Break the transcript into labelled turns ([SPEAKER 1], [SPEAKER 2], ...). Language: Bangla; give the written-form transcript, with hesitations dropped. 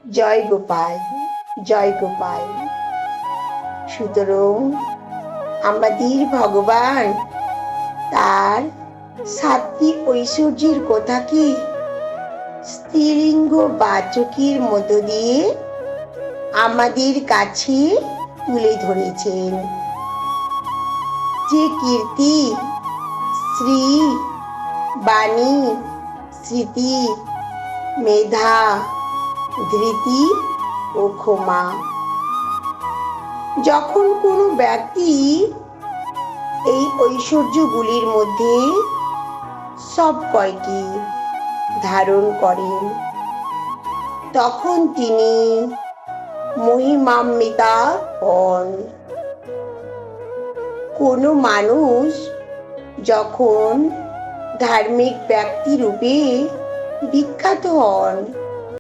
[SPEAKER 1] জয় গোপাল, জয় গোপাল। সুতরাং আমাদের ভগবান তার সাত্বিক ঐশ্বর্যের কথাকে স্ত্রীলিঙ্গ বাচকের মধ্য দিয়ে আমাদের কাছে তুলে ধরেছেন। যে কীর্তি, শ্রী, বাণী, স্মৃতি, মেধা, ধৃতি ও ক্ষমা, যখন কোনো ব্যক্তি এই ঐশ্বর্যগুলির মধ্যে সব কয়টি ধারণ করেন, তখন তিনি মহিমান্বিতা হন। কোনো মানুষ যখন ধার্মিক ব্যক্তি রূপে বিখ্যাত হন,